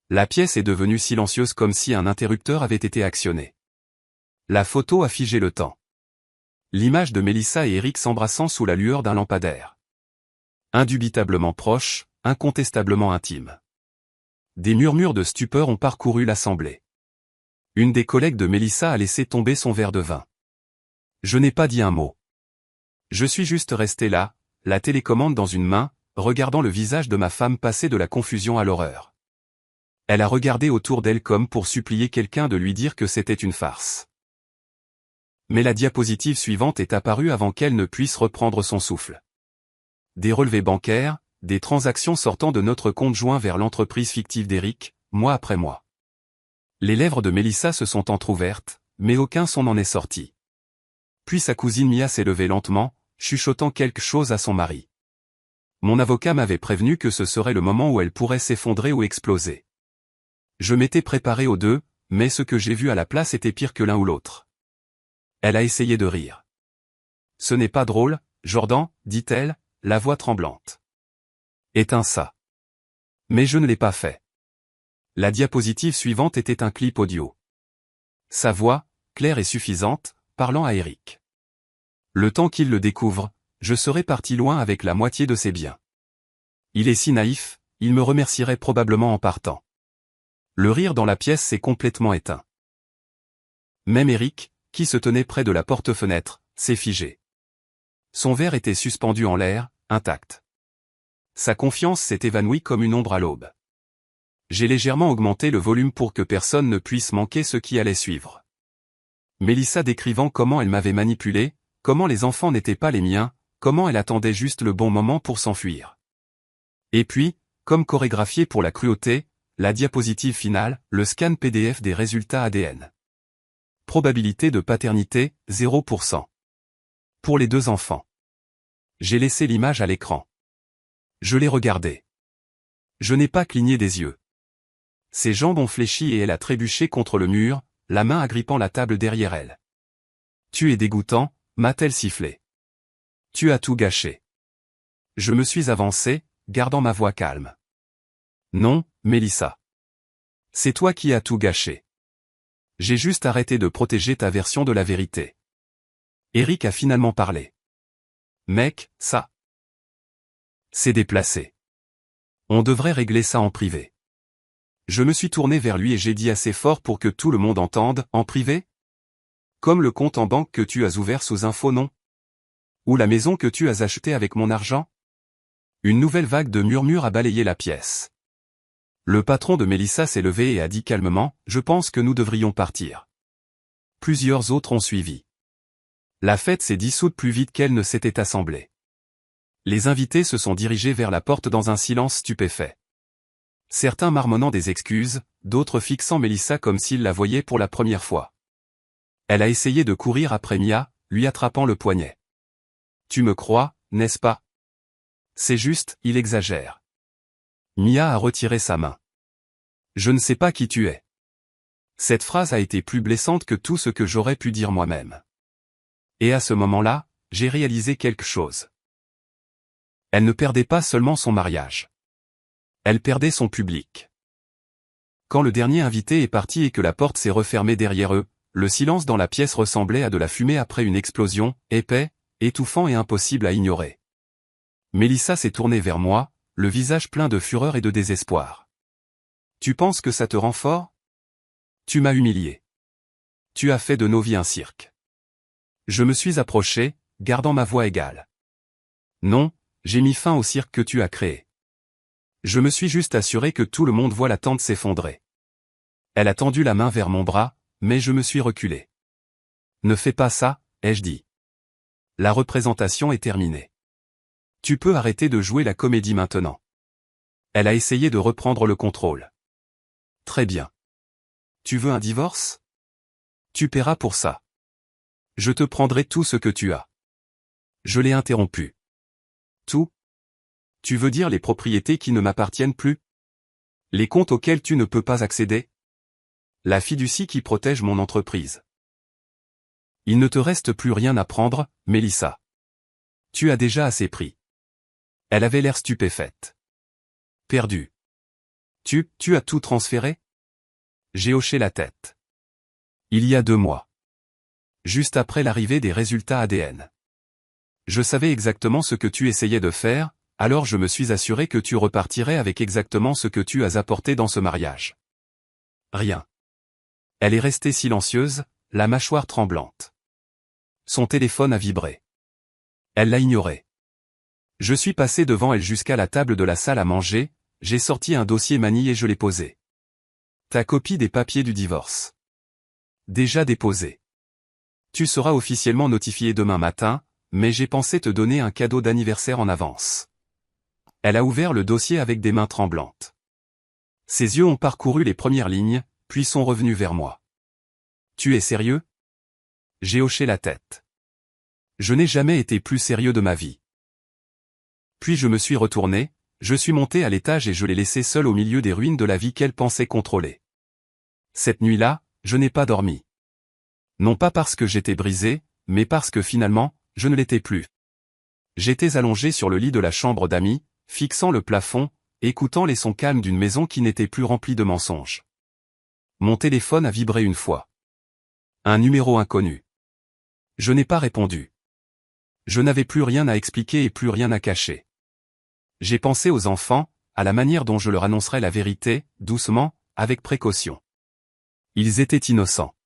La pièce est devenue silencieuse comme si un interrupteur avait été actionné. La photo a figé le temps. L'image de Mélissa et Eric s'embrassant sous la lueur d'un lampadaire. Indubitablement proche, incontestablement intime. Des murmures de stupeur ont parcouru l'assemblée. Une des collègues de Mélissa a laissé tomber son verre de vin. Je n'ai pas dit un mot. Je suis juste resté là, la télécommande dans une main, regardant le visage de ma femme passer de la confusion à l'horreur. Elle a regardé autour d'elle comme pour supplier quelqu'un de lui dire que c'était une farce. Mais la diapositive suivante est apparue avant qu'elle ne puisse reprendre son souffle. Des relevés bancaires, des transactions sortant de notre compte joint vers l'entreprise fictive d'Eric, mois après mois. Les lèvres de Mélissa se sont entr'ouvertes, mais aucun son n'en est sorti. Puis sa cousine Mia s'est levée lentement, chuchotant quelque chose à son mari. Mon avocat m'avait prévenu que ce serait le moment où elle pourrait s'effondrer ou exploser. Je m'étais préparé aux deux, mais ce que j'ai vu à la place était pire que l'un ou l'autre. Elle a essayé de rire. Ce n'est pas drôle, Jordan, dit-elle, la voix tremblante. Éteins ça. Mais je ne l'ai pas fait. La diapositive suivante était un clip audio. Sa voix, claire et suffisante, parlant à Eric. Le temps qu'il le découvre, je serai parti loin avec la moitié de ses biens. Il est si naïf, il me remercierait probablement en partant. Le rire dans la pièce s'est complètement éteint. Même Eric, qui se tenait près de la porte-fenêtre, s'est figé. Son verre était suspendu en l'air, intact. Sa confiance s'est évanouie comme une ombre à l'aube. J'ai légèrement augmenté le volume pour que personne ne puisse manquer ce qui allait suivre. Mélissa décrivant comment elle m'avait manipulé, comment les enfants n'étaient pas les miens, comment elle attendait juste le bon moment pour s'enfuir. Et puis, comme chorégraphié pour la cruauté, la diapositive finale, le scan PDF des résultats ADN. Probabilité de paternité, 0%. Pour les deux enfants. J'ai laissé l'image à l'écran. Je l'ai regardée. Je n'ai pas cligné des yeux. Ses jambes ont fléchi et elle a trébuché contre le mur, la main agrippant la table derrière elle. Tu es dégoûtant, m'a-t-elle sifflé. Tu as tout gâché. Je me suis avancé, gardant ma voix calme. Non, Mélissa. C'est toi qui as tout gâché. J'ai juste arrêté de protéger ta version de la vérité. Eric a finalement parlé. Mec, ça. C'est déplacé. On devrait régler ça en privé. Je me suis tourné vers lui et j'ai dit assez fort pour que tout le monde entende, en privé? Comme le compte en banque que tu as ouvert sous un faux nom? Ou la maison que tu as achetée avec mon argent? Une nouvelle vague de murmures a balayé la pièce. Le patron de Mélissa s'est levé et a dit calmement, « Je pense que nous devrions partir. » Plusieurs autres ont suivi. La fête s'est dissoute plus vite qu'elle ne s'était assemblée. Les invités se sont dirigés vers la porte dans un silence stupéfait. Certains marmonnant des excuses, d'autres fixant Mélissa comme s'ils la voyaient pour la première fois. Elle a essayé de courir après Mia, lui attrapant le poignet. « Tu me crois, n'est-ce pas? C'est juste, il exagère. » Mia a retiré sa main. « Je ne sais pas qui tu es. » Cette phrase a été plus blessante que tout ce que j'aurais pu dire moi-même. Et à ce moment-là, j'ai réalisé quelque chose. Elle ne perdait pas seulement son mariage. Elle perdait son public. Quand le dernier invité est parti et que la porte s'est refermée derrière eux, le silence dans la pièce ressemblait à de la fumée après une explosion, épais, étouffant et impossible à ignorer. Mélissa s'est tournée vers moi, le visage plein de fureur et de désespoir. « Tu penses que ça te rend fort? Tu m'as humilié. Tu as fait de nos vies un cirque. » Je me suis approché, gardant ma voix égale. « Non, j'ai mis fin au cirque que tu as créé. Je me suis juste assuré que tout le monde voit la tente s'effondrer. » Elle a tendu la main vers mon bras, mais je me suis reculé. « Ne fais pas ça, ai-je dit. La représentation est terminée. Tu peux arrêter de jouer la comédie maintenant. » Elle a essayé de reprendre le contrôle. « Très bien. Tu veux un divorce? Tu paieras pour ça. Je te prendrai tout ce que tu as. » Je l'ai interrompu. « Tout? Tu veux dire les propriétés qui ne m'appartiennent plus? Les comptes auxquels tu ne peux pas accéder? La fiducie qui protège mon entreprise. Il ne te reste plus rien à prendre, Mélissa. Tu as déjà assez pris. » Elle avait l'air stupéfaite. « Perdu. Tu as tout transféré? » J'ai hoché la tête. « Il y a 2 mois. Juste après l'arrivée des résultats ADN. Je savais exactement ce que tu essayais de faire, alors je me suis assuré que tu repartirais avec exactement ce que tu as apporté dans ce mariage. » Rien. Elle est restée silencieuse, la mâchoire tremblante. Son téléphone a vibré. Elle l'a ignoré. Je suis passé devant elle jusqu'à la table de la salle à manger, j'ai sorti un dossier manille et je l'ai posé. « Ta copie des papiers du divorce. Déjà déposé. Tu seras officiellement notifié demain matin, mais j'ai pensé te donner un cadeau d'anniversaire en avance. » Elle a ouvert le dossier avec des mains tremblantes. Ses yeux ont parcouru les premières lignes, puis sont revenus vers moi. « Tu es sérieux? » J'ai hoché la tête. Je n'ai jamais été plus sérieux de ma vie. Puis je me suis retourné, je suis monté à l'étage et je l'ai laissée seule au milieu des ruines de la vie qu'elle pensait contrôler. Cette nuit-là, je n'ai pas dormi. Non pas parce que j'étais brisé, mais parce que finalement, je ne l'étais plus. J'étais allongé sur le lit de la chambre d'amis, fixant le plafond, écoutant les sons calmes d'une maison qui n'était plus remplie de mensonges. Mon téléphone a vibré une fois. Un numéro inconnu. Je n'ai pas répondu. Je n'avais plus rien à expliquer et plus rien à cacher. J'ai pensé aux enfants, à la manière dont je leur annoncerais la vérité, doucement, avec précaution. Ils étaient innocents.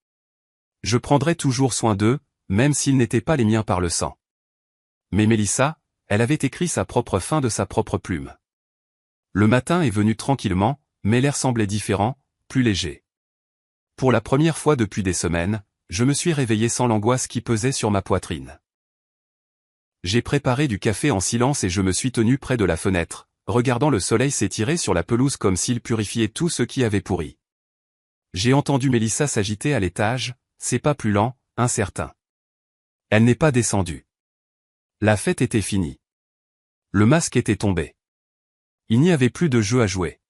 Je prendrais toujours soin d'eux, même s'ils n'étaient pas les miens par le sang. Mais Mélissa, elle avait écrit sa propre fin de sa propre plume. Le matin est venu tranquillement, mais l'air semblait différent, plus léger. Pour la première fois depuis des semaines, je me suis réveillé sans l'angoisse qui pesait sur ma poitrine. J'ai préparé du café en silence et je me suis tenu près de la fenêtre, regardant le soleil s'étirer sur la pelouse comme s'il purifiait tout ce qui avait pourri. J'ai entendu Mélissa s'agiter à l'étage, ses pas plus lents, incertains. Elle n'est pas descendue. La fête était finie. Le masque était tombé. Il n'y avait plus de jeu à jouer.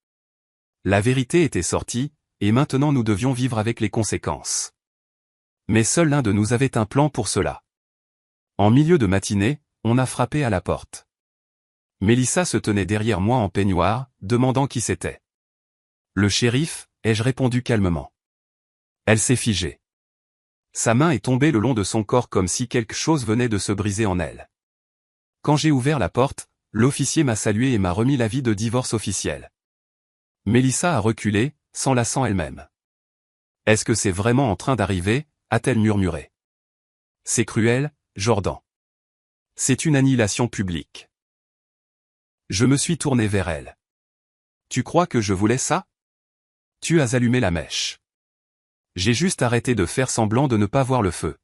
La vérité était sortie, et maintenant nous devions vivre avec les conséquences. Mais seul l'un de nous avait un plan pour cela. En milieu de matinée, on a frappé à la porte. Mélissa se tenait derrière moi en peignoir, demandant qui c'était. « Le shérif » ai-je répondu calmement. Elle s'est figée. Sa main est tombée le long de son corps comme si quelque chose venait de se briser en elle. Quand j'ai ouvert la porte, l'officier m'a salué et m'a remis l'avis de divorce officiel. Mélissa a reculé, s'enlaçant elle-même. « Est-ce que c'est vraiment en train d'arriver » a-t-elle murmuré. C'est cruel, Jordan. C'est une annihilation publique. Je me suis tourné vers elle. Tu crois que je voulais ça? Tu as allumé la mèche. J'ai juste arrêté de faire semblant de ne pas voir le feu.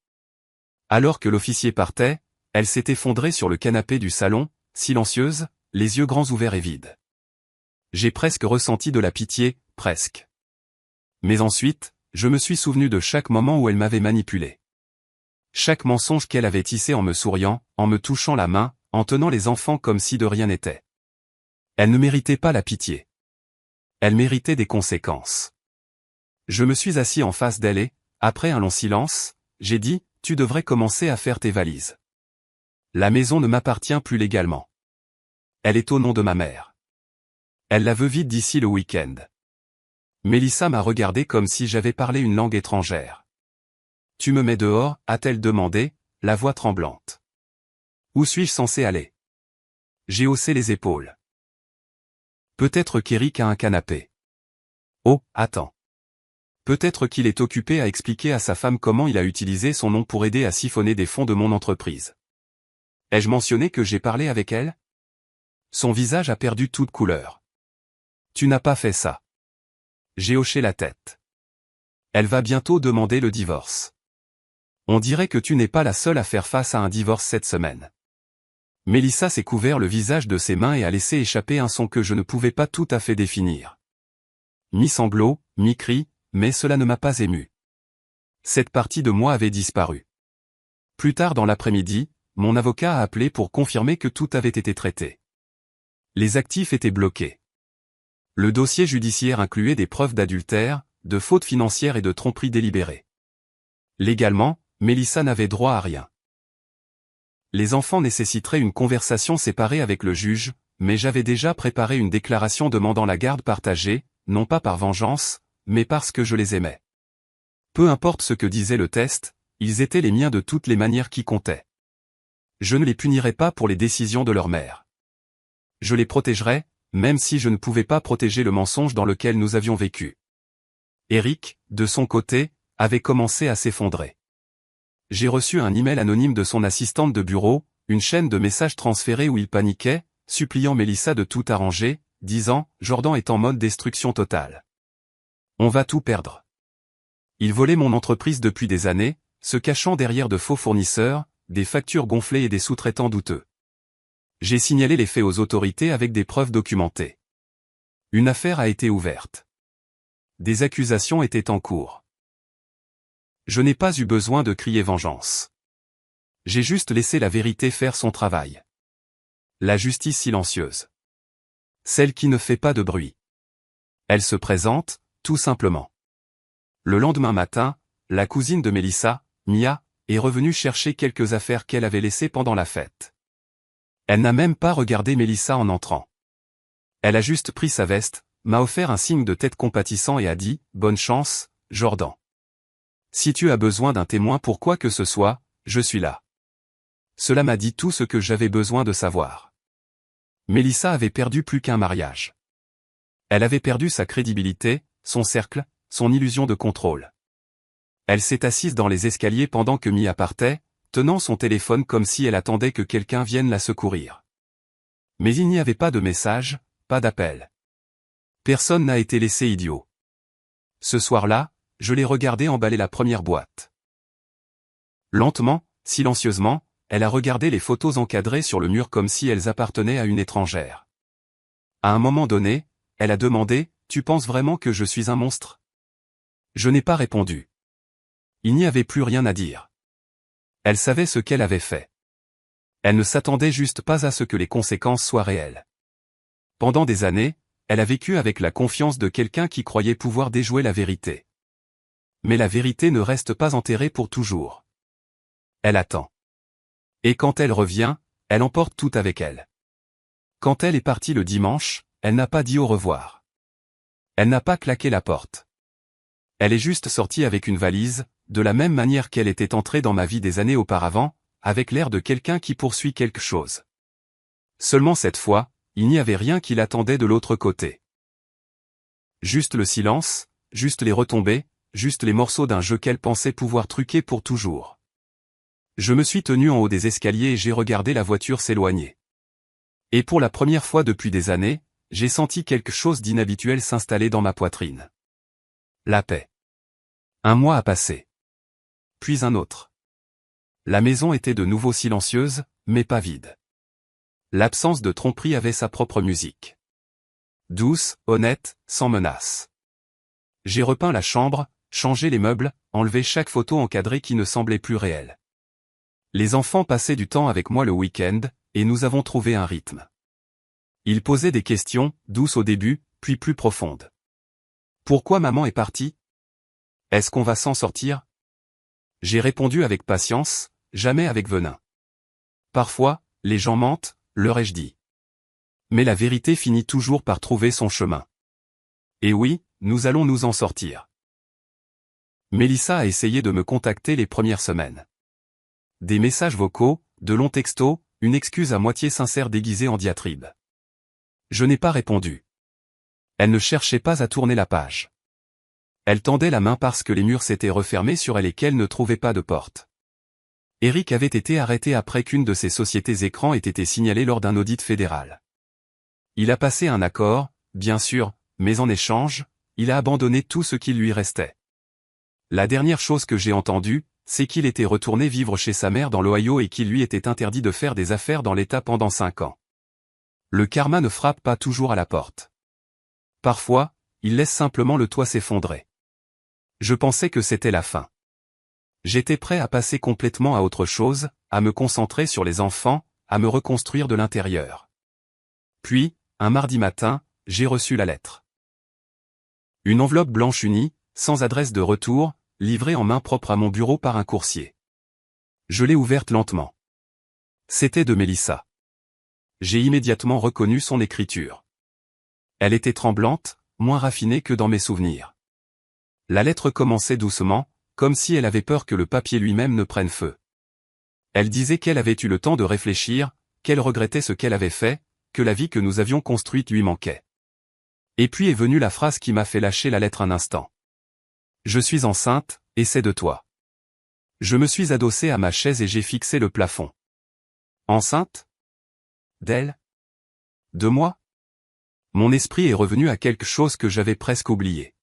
Alors que l'officier partait, elle s'est effondrée sur le canapé du salon, silencieuse, les yeux grands ouverts et vides. J'ai presque ressenti de la pitié, presque. Mais ensuite, je me suis souvenu de chaque moment où elle m'avait manipulé. Chaque mensonge qu'elle avait tissé en me souriant, en me touchant la main, en tenant les enfants comme si de rien n'était. Elle ne méritait pas la pitié. Elle méritait des conséquences. Je me suis assis en face d'elle et, après un long silence, j'ai dit, tu devrais commencer à faire tes valises. La maison ne m'appartient plus légalement. Elle est au nom de ma mère. Elle la veut vide d'ici le week-end. Mélissa m'a regardé comme si j'avais parlé une langue étrangère. Tu me mets dehors, a-t-elle demandé, la voix tremblante. Où suis-je censé aller? J'ai haussé les épaules. Peut-être qu'Eric a un canapé. Oh, attends. Peut-être qu'il est occupé à expliquer à sa femme comment il a utilisé son nom pour aider à siphonner des fonds de mon entreprise. Ai-je mentionné que j'ai parlé avec elle? Son visage a perdu toute couleur. Tu n'as pas fait ça. J'ai hoché la tête. Elle va bientôt demander le divorce. On dirait que tu n'es pas la seule à faire face à un divorce cette semaine. Mélissa s'est couvert le visage de ses mains et a laissé échapper un son que je ne pouvais pas tout à fait définir. Mi-sanglot, mi-cri, mais cela ne m'a pas ému. Cette partie de moi avait disparu. Plus tard dans l'après-midi, mon avocat a appelé pour confirmer que tout avait été traité. Les actifs étaient bloqués. Le dossier judiciaire incluait des preuves d'adultère, de faute financière et de tromperie délibérée. Légalement, Mélissa n'avait droit à rien. Les enfants nécessiteraient une conversation séparée avec le juge, mais j'avais déjà préparé une déclaration demandant la garde partagée, non pas par vengeance, mais parce que je les aimais. Peu importe ce que disait le test, ils étaient les miens de toutes les manières qui comptaient. Je ne les punirais pas pour les décisions de leur mère. Je les protégerais, même si je ne pouvais pas protéger le mensonge dans lequel nous avions vécu. Eric, de son côté, avait commencé à s'effondrer. J'ai reçu un email anonyme de son assistante de bureau, une chaîne de messages transférés où il paniquait, suppliant Mélissa de tout arranger, disant « Jordan est en mode destruction totale. On va tout perdre. » Il volait mon entreprise depuis des années, se cachant derrière de faux fournisseurs, des factures gonflées et des sous-traitants douteux. J'ai signalé les faits aux autorités avec des preuves documentées. Une affaire a été ouverte. Des accusations étaient en cours. Je n'ai pas eu besoin de crier vengeance. J'ai juste laissé la vérité faire son travail. La justice silencieuse. Celle qui ne fait pas de bruit. Elle se présente, tout simplement. Le lendemain matin, la cousine de Mélissa, Mia, est revenue chercher quelques affaires qu'elle avait laissées pendant la fête. Elle n'a même pas regardé Mélissa en entrant. Elle a juste pris sa veste, m'a offert un signe de tête compatissant et a dit « Bonne chance, Jordan. Si tu as besoin d'un témoin pour quoi que ce soit, je suis là. » Cela m'a dit tout ce que j'avais besoin de savoir. Mélissa avait perdu plus qu'un mariage. Elle avait perdu sa crédibilité, son cercle, son illusion de contrôle. Elle s'est assise dans les escaliers pendant que Mia partait, tenant son téléphone comme si elle attendait que quelqu'un vienne la secourir. Mais il n'y avait pas de message, pas d'appel. Personne n'a été laissé idiot. Ce soir-là, je l'ai regardée emballer la première boîte. Lentement, silencieusement, elle a regardé les photos encadrées sur le mur comme si elles appartenaient à une étrangère. À un moment donné, elle a demandé « Tu penses vraiment que je suis un monstre ?» Je n'ai pas répondu. Il n'y avait plus rien à dire. Elle savait ce qu'elle avait fait. Elle ne s'attendait juste pas à ce que les conséquences soient réelles. Pendant des années, elle a vécu avec la confiance de quelqu'un qui croyait pouvoir déjouer la vérité. Mais la vérité ne reste pas enterrée pour toujours. Elle attend. Et quand elle revient, elle emporte tout avec elle. Quand elle est partie le dimanche, elle n'a pas dit au revoir. Elle n'a pas claqué la porte. Elle est juste sortie avec une valise, de la même manière qu'elle était entrée dans ma vie des années auparavant, avec l'air de quelqu'un qui poursuit quelque chose. Seulement cette fois, il n'y avait rien qui l'attendait de l'autre côté. Juste le silence, juste les retombées, juste les morceaux d'un jeu qu'elle pensait pouvoir truquer pour toujours. Je me suis tenu en haut des escaliers et j'ai regardé la voiture s'éloigner. Et pour la première fois depuis des années, j'ai senti quelque chose d'inhabituel s'installer dans ma poitrine. La paix. Un mois a passé. Puis un autre. La maison était de nouveau silencieuse, mais pas vide. L'absence de tromperie avait sa propre musique. Douce, honnête, sans menace. J'ai repeint la chambre, changé les meubles, enlevé chaque photo encadrée qui ne semblait plus réelle. Les enfants passaient du temps avec moi le week-end, et nous avons trouvé un rythme. Ils posaient des questions, douces au début, puis plus profondes. Pourquoi maman est partie? Est-ce qu'on va s'en sortir? J'ai répondu avec patience, jamais avec venin. Parfois, les gens mentent, leur ai-je dit. Mais la vérité finit toujours par trouver son chemin. Et oui, nous allons nous en sortir. Mélissa a essayé de me contacter les premières semaines. Des messages vocaux, de longs textos, une excuse à moitié sincère déguisée en diatribe. Je n'ai pas répondu. Elle ne cherchait pas à tourner la page. Elle tendait la main parce que les murs s'étaient refermés sur elle et qu'elle ne trouvait pas de porte. Eric avait été arrêté après qu'une de ses sociétés écrans ait été signalée lors d'un audit fédéral. Il a passé un accord, bien sûr, mais en échange, il a abandonné tout ce qui lui restait. La dernière chose que j'ai entendue, c'est qu'il était retourné vivre chez sa mère dans l'Ohio et qu'il lui était interdit de faire des affaires dans l'État pendant 5 ans. Le karma ne frappe pas toujours à la porte. Parfois, il laisse simplement le toit s'effondrer. Je pensais que c'était la fin. J'étais prêt à passer complètement à autre chose, à me concentrer sur les enfants, à me reconstruire de l'intérieur. Puis, un mardi matin, j'ai reçu la lettre. Une enveloppe blanche unie, sans adresse de retour, livrée en main propre à mon bureau par un coursier. Je l'ai ouverte lentement. C'était de Mélissa. J'ai immédiatement reconnu son écriture. Elle était tremblante, moins raffinée que dans mes souvenirs. La lettre commençait doucement, comme si elle avait peur que le papier lui-même ne prenne feu. Elle disait qu'elle avait eu le temps de réfléchir, qu'elle regrettait ce qu'elle avait fait, que la vie que nous avions construite lui manquait. Et puis est venue la phrase qui m'a fait lâcher la lettre un instant. Je suis enceinte, et c'est de toi. Je me suis adossé à ma chaise et j'ai fixé le plafond. Enceinte? D'elle? De moi? Mon esprit est revenu à quelque chose que j'avais presque oublié.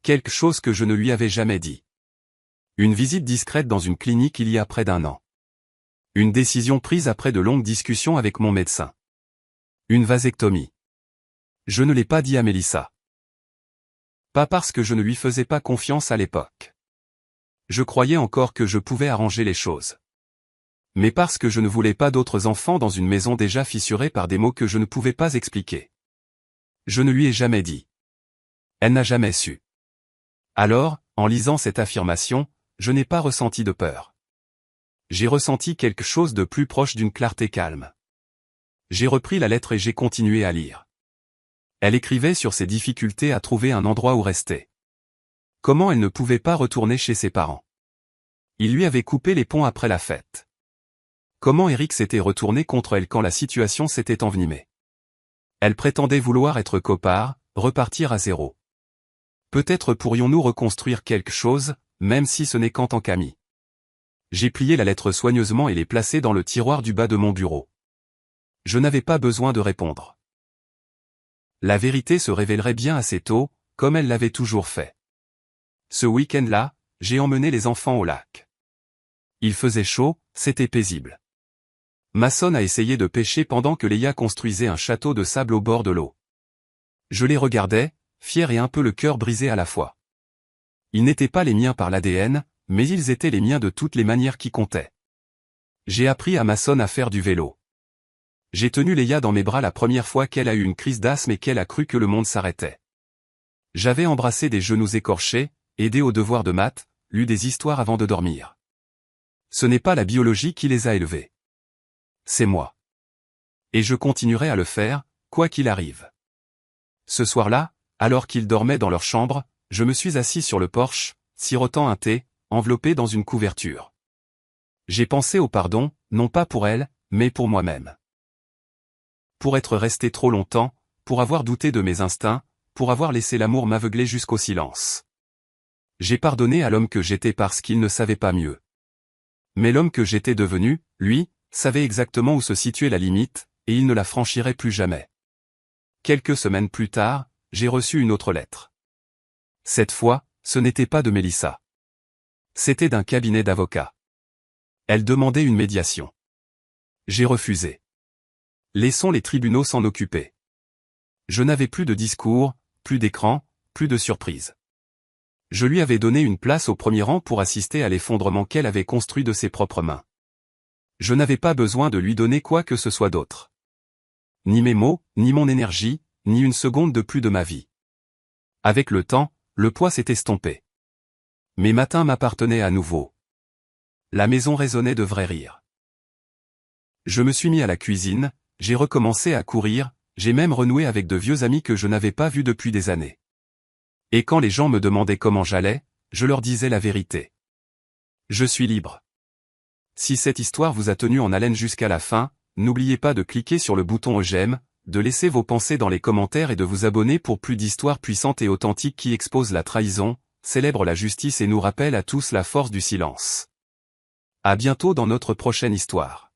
Quelque chose que je ne lui avais jamais dit. Une visite discrète dans une clinique il y a près d'1 an. Une décision prise après de longues discussions avec mon médecin. Une vasectomie. Je ne l'ai pas dit à Mélissa. Pas parce que je ne lui faisais pas confiance à l'époque. Je croyais encore que je pouvais arranger les choses. Mais parce que je ne voulais pas d'autres enfants dans une maison déjà fissurée par des mots que je ne pouvais pas expliquer. Je ne lui ai jamais dit. Elle n'a jamais su. Alors, en lisant cette affirmation, je n'ai pas ressenti de peur. J'ai ressenti quelque chose de plus proche d'une clarté calme. J'ai repris la lettre et j'ai continué à lire. Elle écrivait sur ses difficultés à trouver un endroit où rester. Comment elle ne pouvait pas retourner chez ses parents. Il lui avait coupé les ponts après la fête. Comment Eric s'était retourné contre elle quand la situation s'était envenimée. Elle prétendait vouloir être copard, repartir à zéro. Peut-être pourrions-nous reconstruire quelque chose, même si ce n'est qu'en tant qu'amis. J'ai plié la lettre soigneusement et l'ai placée dans le tiroir du bas de mon bureau. Je n'avais pas besoin de répondre. La vérité se révélerait bien assez tôt, comme elle l'avait toujours fait. Ce week-end-là, j'ai emmené les enfants au lac. Il faisait chaud, c'était paisible. Mason a essayé de pêcher pendant que Léa construisait un château de sable au bord de l'eau. Je les regardais, fier et un peu le cœur brisé à la fois. Ils n'étaient pas les miens par l'ADN, mais ils étaient les miens de toutes les manières qui comptaient. J'ai appris à Mason à faire du vélo. J'ai tenu Léa dans mes bras la première fois qu'elle a eu une crise d'asthme et qu'elle a cru que le monde s'arrêtait. J'avais embrassé des genoux écorchés, aidé aux devoirs de maths, lu des histoires avant de dormir. Ce n'est pas la biologie qui les a élevés. C'est moi. Et je continuerai à le faire, quoi qu'il arrive. Ce soir-là, alors qu'ils dormaient dans leur chambre, je me suis assis sur le porche, sirotant un thé, enveloppé dans une couverture. J'ai pensé au pardon, non pas pour elle, mais pour moi-même. Pour être resté trop longtemps, pour avoir douté de mes instincts, pour avoir laissé l'amour m'aveugler jusqu'au silence. J'ai pardonné à l'homme que j'étais parce qu'il ne savait pas mieux. Mais l'homme que j'étais devenu, lui, savait exactement où se situait la limite, et il ne la franchirait plus jamais. Quelques semaines plus tard, j'ai reçu une autre lettre. Cette fois, ce n'était pas de Mélissa. C'était d'un cabinet d'avocats. Elle demandait une médiation. J'ai refusé. Laissons les tribunaux s'en occuper. Je n'avais plus de discours, plus d'écran, plus de surprise. Je lui avais donné une place au premier rang pour assister à l'effondrement qu'elle avait construit de ses propres mains. Je n'avais pas besoin de lui donner quoi que ce soit d'autre. Ni mes mots, ni mon énergie, ni une seconde de plus de ma vie. Avec le temps, le poids s'est estompé. Mes matins m'appartenaient à nouveau. La maison résonnait de vrais rires. Je me suis mis à la cuisine, j'ai recommencé à courir, j'ai même renoué avec de vieux amis que je n'avais pas vus depuis des années. Et quand les gens me demandaient comment j'allais, je leur disais la vérité. Je suis libre. Si cette histoire vous a tenu en haleine jusqu'à la fin, n'oubliez pas de cliquer sur le bouton j'aime, de laisser vos pensées dans les commentaires et de vous abonner pour plus d'histoires puissantes et authentiques qui exposent la trahison, célèbrent la justice et nous rappellent à tous la force du silence. À bientôt dans notre prochaine histoire.